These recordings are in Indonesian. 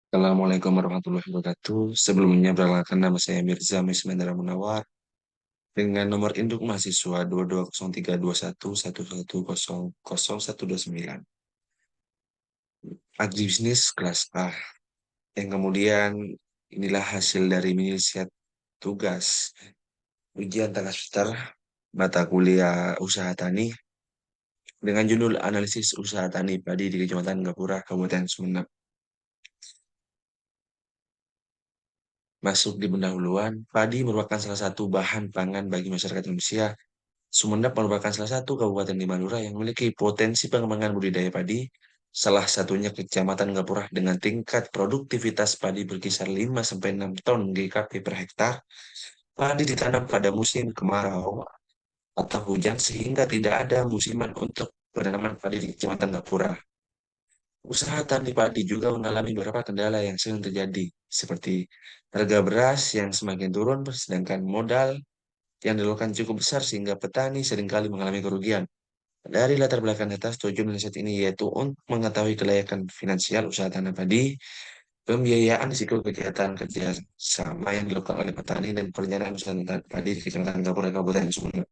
Assalamualaikum warahmatullahi wabarakatuh. Sebelumnya perkenalkan nama saya Mirza Mismendra Munawar dengan nomor induk mahasiswa 22032111000129. Agribisnis kelas A. Yang kemudian inilah hasil dari mini set tugas ujian tengah semester mata kuliah usaha tani dengan judul analisis usaha tani padi di Kecamatan Gapura, Kabupaten Sumeneb. Masuk di pendahuluan, padi merupakan salah satu bahan pangan bagi masyarakat Indonesia. Sumeneb merupakan salah satu kabupaten di Madura yang memiliki potensi pengembangan budidaya padi. Salah satunya Kecamatan Gapura dengan tingkat produktivitas padi berkisar 5 sampai 6 ton GKP per hektar. Padi ditanam pada musim kemarau atau hujan sehingga tidak ada musiman untuk penanaman padi di Kecamatan Gapura. Usaha tani padi juga mengalami beberapa kendala yang sering terjadi, seperti harga beras yang semakin turun, sedangkan modal yang dilakukan cukup besar sehingga petani seringkali mengalami kerugian. Dari latar belakang atas, tujuan riset ini yaitu untuk mengetahui kelayakan finansial usaha tanam padi, pembiayaan risiko kegiatan kerja sama yang dilakukan oleh petani dan perencanaan usaha tanam padi di Kecamatan Gapura, Kabupaten Sumeneb.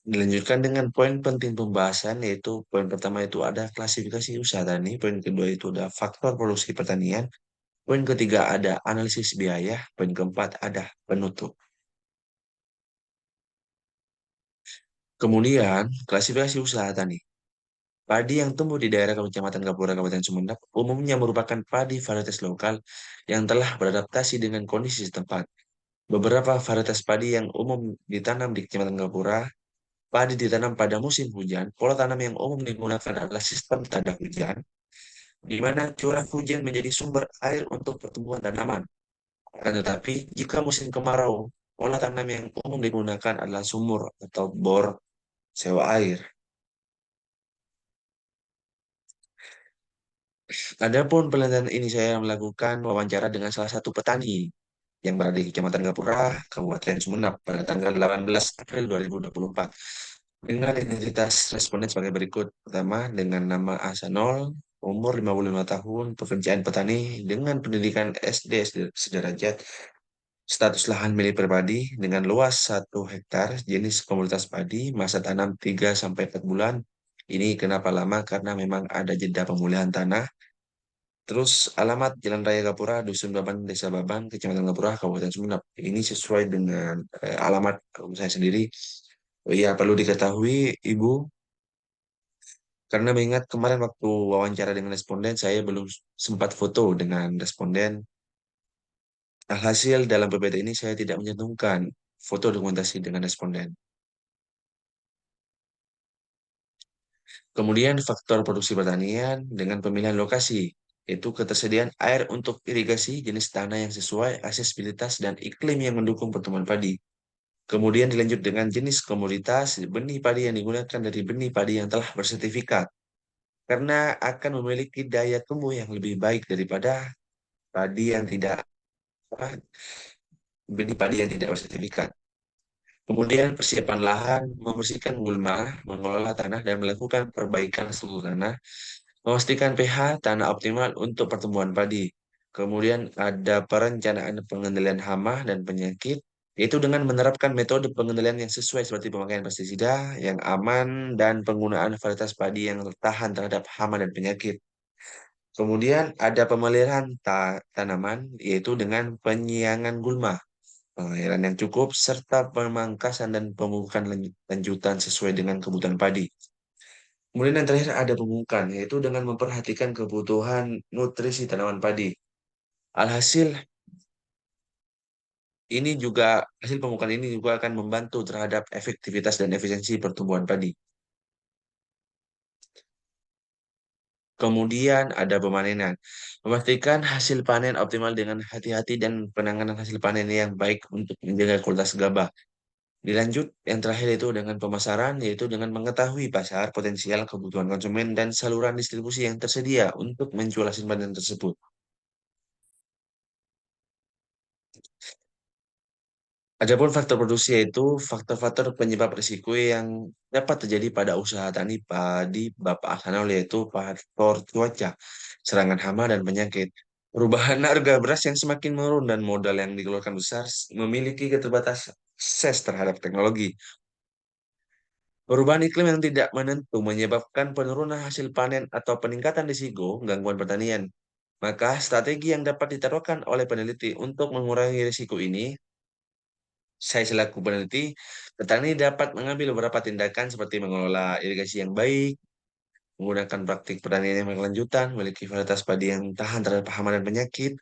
Dilanjutkan dengan poin penting pembahasan, yaitu poin pertama itu ada klasifikasi usaha tani, poin kedua itu ada faktor produksi pertanian, poin ketiga ada analisis biaya, poin keempat ada penutup. Kemudian, klasifikasi usaha tani. Padi yang tumbuh di daerah Kecamatan Gapura, Kabupaten Sumeneb, umumnya merupakan padi varietas lokal yang telah beradaptasi dengan kondisi setempat. Beberapa varietas padi yang umum ditanam di Kecamatan Gapura, padi ditanam pada musim hujan. Pola tanam yang umum digunakan adalah sistem tanda hujan, di mana curah hujan menjadi sumber air untuk pertumbuhan tanaman. Akan tetapi, jika musim kemarau, pola tanam yang umum digunakan adalah sumur atau bor sewa air. Adapun penelitian ini saya melakukan wawancara dengan salah satu petani yang berada di Kecamatan Gapura, Kabupaten Sumeneb pada tanggal 18 April 2024. Dengan identitas responden sebagai berikut. Pertama, dengan nama Asanol, umur 55 tahun, pekerjaan petani dengan pendidikan SD sederajat, status lahan milik pribadi dengan luas 1 hektar, jenis komoditas padi, masa tanam 3 sampai 4 bulan. Ini kenapa lama? Karena memang ada jeda pemulihan tanah. Terus alamat Jalan Raya Gapura, Dusun Baban, Desa Baban, Kecamatan Gapura, Kabupaten Sumeneb. Ini sesuai dengan alamat rumah saya sendiri. Oh iya, perlu diketahui, Ibu, karena mengingat kemarin waktu wawancara dengan responden, saya belum sempat foto dengan responden. Alhasil dalam PPT ini saya tidak mencantumkan foto dokumentasi dengan responden. Kemudian faktor produksi pertanian dengan pemilihan lokasi, yaitu ketersediaan air untuk irigasi, jenis tanah yang sesuai, aksesibilitas, dan iklim yang mendukung pertumbuhan padi. Kemudian dilanjut dengan jenis komoditas, benih padi yang digunakan dari benih padi yang telah bersertifikat, karena akan memiliki daya tumbuh yang lebih baik daripada padi yang tidak apa, benih padi yang tidak bersertifikat. Kemudian persiapan lahan, membersihkan gulma, mengelola tanah, dan melakukan perbaikan struktur tanah, memastikan pH tanah optimal untuk pertumbuhan padi. Kemudian ada perencanaan pengendalian hama dan penyakit, yaitu dengan menerapkan metode pengendalian yang sesuai seperti pemakaian pestisida yang aman dan penggunaan varietas padi yang tahan terhadap hama dan penyakit. Kemudian ada pemeliharaan tanaman, yaitu dengan penyiangan gulma, pengairan yang cukup, serta pemangkasan dan pemupukan lanjutan sesuai dengan kebutuhan padi. Kemudian yang terakhir ada pemupukan, yaitu dengan memperhatikan kebutuhan nutrisi tanaman padi. Alhasil, hasil pemupukan ini juga akan membantu terhadap efektivitas dan efisiensi pertumbuhan padi. Kemudian ada pemanenan. Memastikan hasil panen optimal dengan hati-hati dan penanganan hasil panen yang baik untuk menjaga kualitas gabah. Dilanjut, yang terakhir itu dengan pemasaran, yaitu dengan mengetahui pasar, potensial kebutuhan konsumen, dan saluran distribusi yang tersedia untuk menjual hasil panen tersebut. Adapun faktor produksi yaitu faktor-faktor penyebab risiko yang dapat terjadi pada usaha tani padi Bapak Ahsanul, yaitu faktor cuaca, serangan hama dan penyakit. Perubahan harga beras yang semakin menurun dan modal yang dikeluarkan besar memiliki keterbatasan akses terhadap teknologi. Perubahan iklim yang tidak menentu menyebabkan penurunan hasil panen atau peningkatan risiko gangguan pertanian. Maka strategi yang dapat diterapkan oleh peneliti untuk mengurangi risiko ini, saya selaku peneliti, petani dapat mengambil beberapa tindakan seperti mengelola irigasi yang baik, menggunakan praktik pertanian yang berkelanjutan, memiliki varietas padi yang tahan terhadap hama dan penyakit,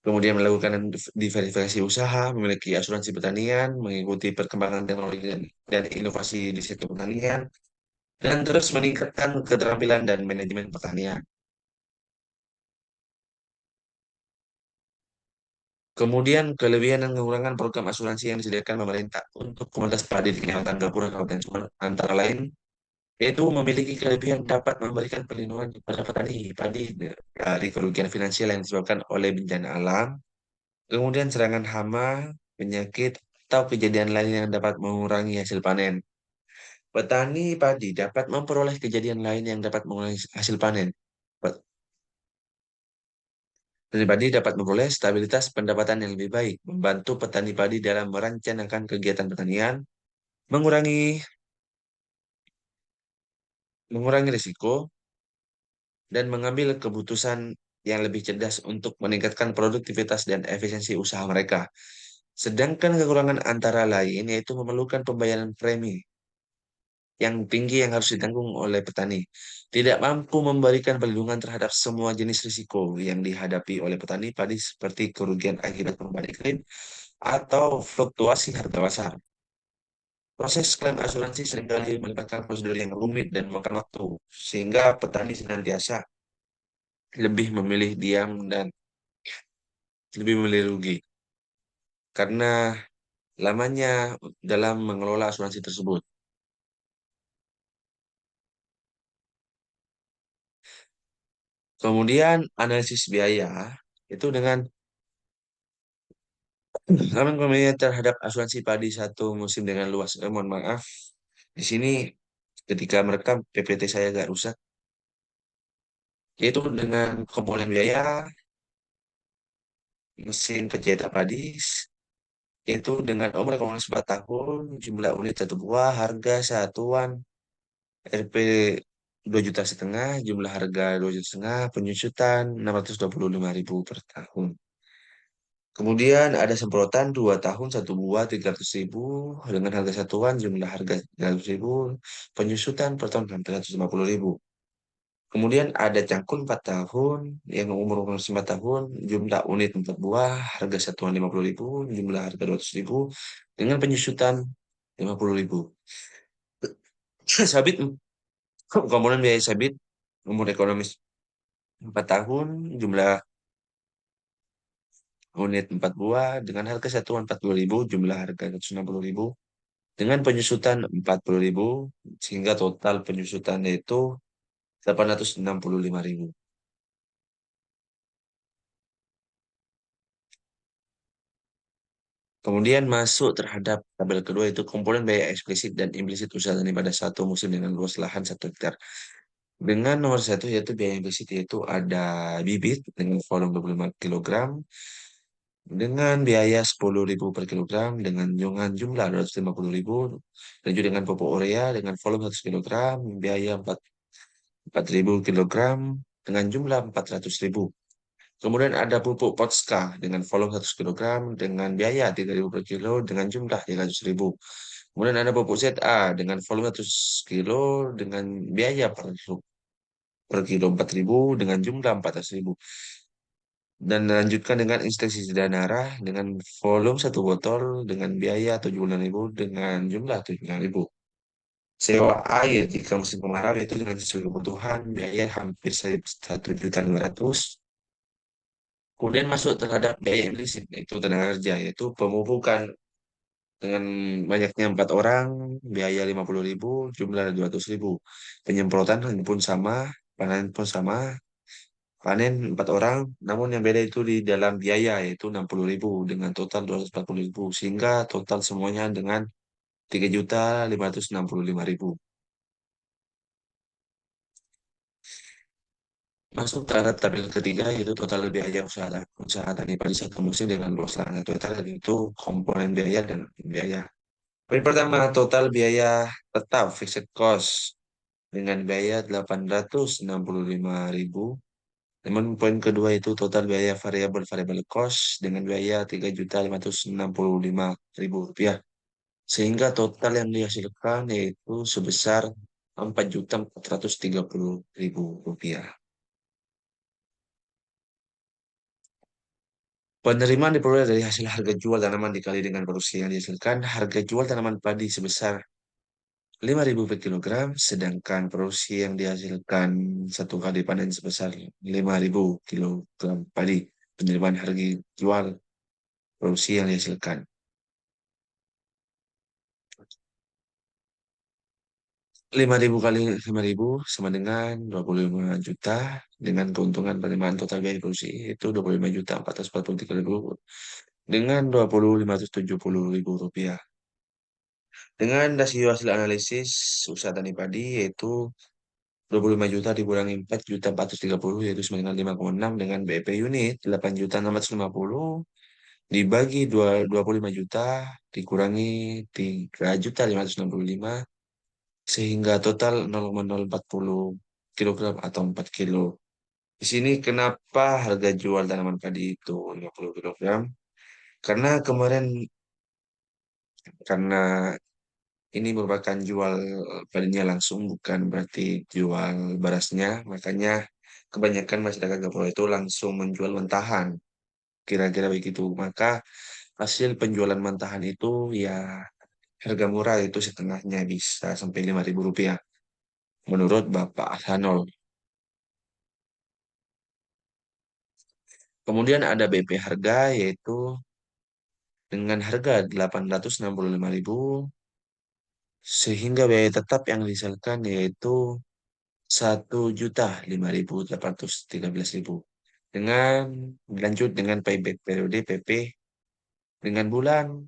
kemudian melakukan diversifikasi usaha, memiliki asuransi pertanian, mengikuti perkembangan teknologi dan inovasi di sektor pertanian, dan terus meningkatkan keterampilan dan manajemen pertanian. Kemudian kelebihan dan kekurangan program asuransi yang disediakan pemerintah untuk komunitas padi di Kecamatan Gapura, Kabupaten Sumeneb, antara lain yaitu memiliki kelebihan dapat memberikan perlindungan kepada petani padi dari kerugian finansial yang disebabkan oleh bencana alam, kemudian serangan hama, penyakit, atau kejadian lain yang dapat mengurangi hasil panen. Petani padi dapat memperoleh kejadian lain yang dapat mengurangi hasil panen. Petani padi dapat memperoleh stabilitas pendapatan yang lebih baik, membantu petani padi dalam merencanakan kegiatan pertanian, mengurangi mengurangi risiko, dan mengambil keputusan yang lebih cerdas untuk meningkatkan produktivitas dan efisiensi usaha mereka. Sedangkan kekurangan antara lain yaitu memerlukan pembayaran premi yang tinggi yang harus ditanggung oleh petani. Tidak mampu memberikan perlindungan terhadap semua jenis risiko yang dihadapi oleh petani padi seperti kerugian akibat perubahan iklim atau fluktuasi harga pasar. Proses klaim asuransi seringkali melibatkan prosedur yang rumit dan memakan waktu, sehingga petani senantiasa lebih memilih diam dan lebih memilih rugi karena lamanya dalam mengelola asuransi tersebut. Kemudian analisis biaya itu dengan kami pemilihan terhadap asuransi padi satu musim dengan luas. Mohon maaf, di sini ketika merekam PPT saya agak rusak, yaitu dengan komponen biaya, mesin pencetak padi, yaitu dengan umur ekonomis 4 tahun, jumlah unit satu buah, harga satuan Rp 2,5 juta, jumlah harga 2,5 juta, penyusutan 625.000 per tahun. Kemudian ada semprotan 2 tahun 1 buah 300.000 dengan harga satuan, jumlah harga 300.000, penyusutan per tahun 450.000. Kemudian ada cangkul 4 tahun yang umur 4 tahun, jumlah unit 4 buah, harga satuan 50.000, jumlah harga 200.000 dengan penyusutan 50.000. Sabit komponen biaya sabit umur ekonomis 4 tahun, jumlah unit 4 buah dengan harga satuan 40.000, jumlah harga 160.000 dengan penyusutan 40.000 sehingga total penyusutannya itu 865.000. Kemudian masuk terhadap tabel kedua itu komponen biaya eksplisit dan implisit usaha tani pada satu musim dengan luas lahan 1 hektar. Dengan nomor satu yaitu biaya implisit yaitu ada bibit dengan volume 25 kilogram dengan biaya 10.000 per kilogram dengan jumlah 250.000, dan juga dengan pupuk urea dengan volume 100 kilogram biaya 4.000 kilogram dengan jumlah 400.000. Kemudian ada pupuk Potska dengan volume 100 kilogram dengan biaya 3.000 per kilo dengan jumlah 300.000. Kemudian ada pupuk ZA dengan volume 100 kilo dengan biaya per kilo 4.000 dengan jumlah 400.000. Dan lanjutkan dengan insektrisida darah dengan volume 1 botol dengan biaya 76.000 dengan jumlah 79.000. Sewa air jika musim kemarau itu dengan sesuai kebutuhan biaya hampir 1.200.000. Kemudian masuk terhadap biaya implisit yaitu tenaga kerja yaitu pemupukan dengan banyaknya 4 orang biaya 50.000 jumlah 200.000. Penyemprotan pun sama, panen pun sama, Panen 4 orang, namun yang beda itu di dalam biaya yaitu 60.000 dengan total 240.000 sehingga total semuanya dengan 3.565.000. Masuk ke tabel ketiga yaitu total biaya usaha tani padi satu musim dengan luas lahan 1 hektar yaitu komponen biaya dan biaya. Poin pertama, total biaya tetap fixed cost dengan biaya 865.000. Namun poin kedua itu total biaya variabel variable cost dengan biaya 3.565.000 rupiah. Sehingga total yang dihasilkan yaitu sebesar 4.430.000 rupiah. Penerimaan diperoleh dari hasil harga jual tanaman dikali dengan produksi yang dihasilkan. Harga jual tanaman padi sebesar 5.000 per kilogram, sedangkan produksi yang dihasilkan satu kali panen sebesar 5.000 kilogram padi. Penerimaan harga jual produksi yang dihasilkan. 5.000 kali 5.000 sama dengan 25 juta dengan keuntungan penerimaan total biaya produksi itu 25.443.000 dengan 20.570.000 rupiah. Dengan rasio hasil analisis usaha tani padi yaitu 25 juta dikurangi 4.430 yaitu sama dengan 5,6 dengan BP unit 8.650 dibagi 25 juta dikurangi 3.565 sehingga total 0,040 kilogram atau 4 kilo. Di sini kenapa harga jual tanaman padi itu 50 kilogram? Karena kemarin karena ini merupakan jual padinya langsung bukan berarti jual berasnya, makanya kebanyakan masyarakat Gapura itu langsung menjual mentahan. Kira-kira begitu. Maka hasil penjualan mentahan itu ya harga murah itu setengahnya bisa sampai 5.000 rupiah. Menurut Bapak Hasanol. Kemudian ada BP harga yaitu dengan harga 865.000 sehingga biaya tetap yang disesalkan yaitu 1.005.813.000 dengan dilanjut dengan payback periode PP dengan bulan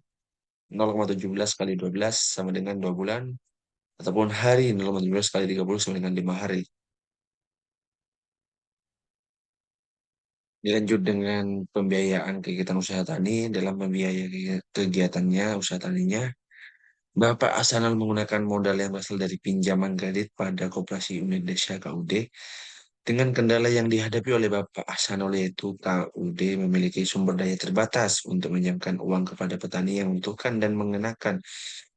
0,17 kali 12 sama dengan 2 bulan ataupun hari 0,17 kali 30 sama dengan 5 hari. Dilanjut dengan pembiayaan kegiatan usaha tani dalam membiayai kegiatannya usaha taninya. Bapak Hasanal menggunakan modal yang berasal dari pinjaman kredit pada Koperasi Unit Desa KUD. Dengan kendala yang dihadapi oleh Bapak Hasanul yaitu KUD memiliki sumber daya terbatas untuk menjamkan uang kepada petani yang membutuhkan dan mengenakan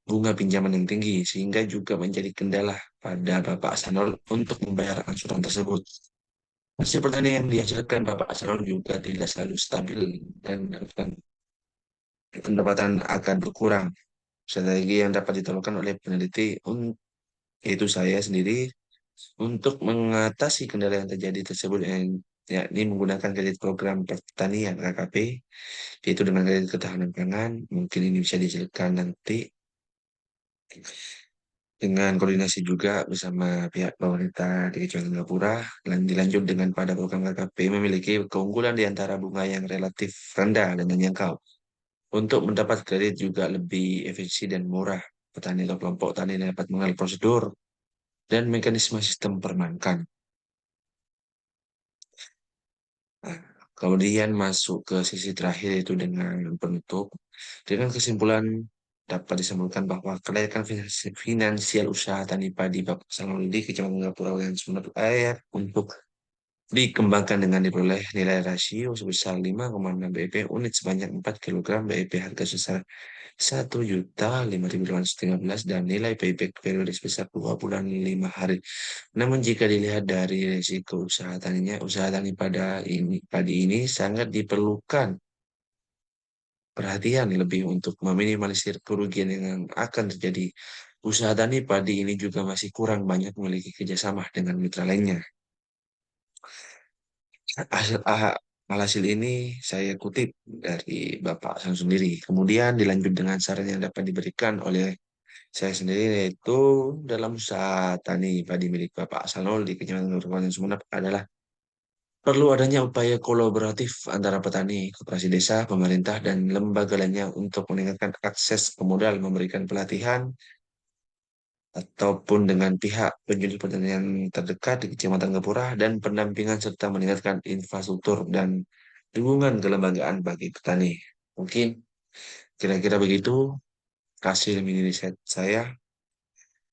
bunga pinjaman yang tinggi, sehingga juga menjadi kendala pada Bapak Hasanul untuk membayar angsuran tersebut. Hasil pertanian yang dihasilkan Bapak Hasanul juga tidak selalu stabil dan pendapatan akan berkurang. Strategi yang dapat diterapkan oleh peneliti yaitu saya sendiri untuk mengatasi kendala yang terjadi tersebut yang yakni menggunakan kredit program pertanian KKP yaitu dengan kredit ketahanan pangan mungkin ini bisa dihasilkan nanti dengan koordinasi juga bersama pihak pemerintah di Kecamatan Gapura dan dilanjut dengan pada program KKP memiliki keunggulan di antara bunga yang relatif rendah dan menjangkau. Untuk mendapat kredit juga lebih efisien dan murah. Petani atau kelompok tani dapat mengenal prosedur dan mekanisme sistem perbankan. Nah, kemudian masuk ke sisi terakhir itu dengan penutup. Dengan kesimpulan dapat disimpulkan bahwa kenaikan finansial usaha tani padi Bapak Sangguli Kecamatan Gapura Wilayah Sumeneb Air untuk dikembangkan dengan diperoleh nilai rasio sebesar 5,6 BP unit sebanyak 4 kilogram BP harga sebesar 1.005.813 dan nilai payback periode sebesar 2 bulan 5 hari. Namun jika dilihat dari risiko usaha taninya, usaha tani padi ini sangat diperlukan perhatian lebih untuk meminimalisir kerugian yang akan terjadi. Usaha tani padi ini juga masih kurang banyak memiliki kerjasama dengan mitra lainnya. Hasil, Alhasil ini saya kutip dari Bapak Hasan sendiri. Kemudian dilanjut dengan saran yang dapat diberikan oleh saya sendiri yaitu dalam usaha tani padi milik Bapak Hasanul di Kecamatan Kabupaten Sumeneb adalah Perlu adanya upaya kolaboratif antara petani, koperasi desa, pemerintah, dan lembaga lainnya untuk meningkatkan akses ke modal, memberikan pelatihan, ataupun dengan pihak penjudi pertanian terdekat di Kecamatan Gapura, dan pendampingan serta meningkatkan infrastruktur dan dukungan kelembagaan bagi petani. Mungkin kira-kira begitu hasil mini riset saya.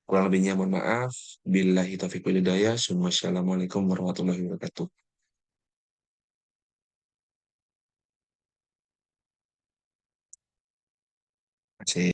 Kurang lebihnya mohon maaf. Billahi taufiq wal hidayah. Wassalamualaikum warahmatullahi wabarakatuh. Terima kasih.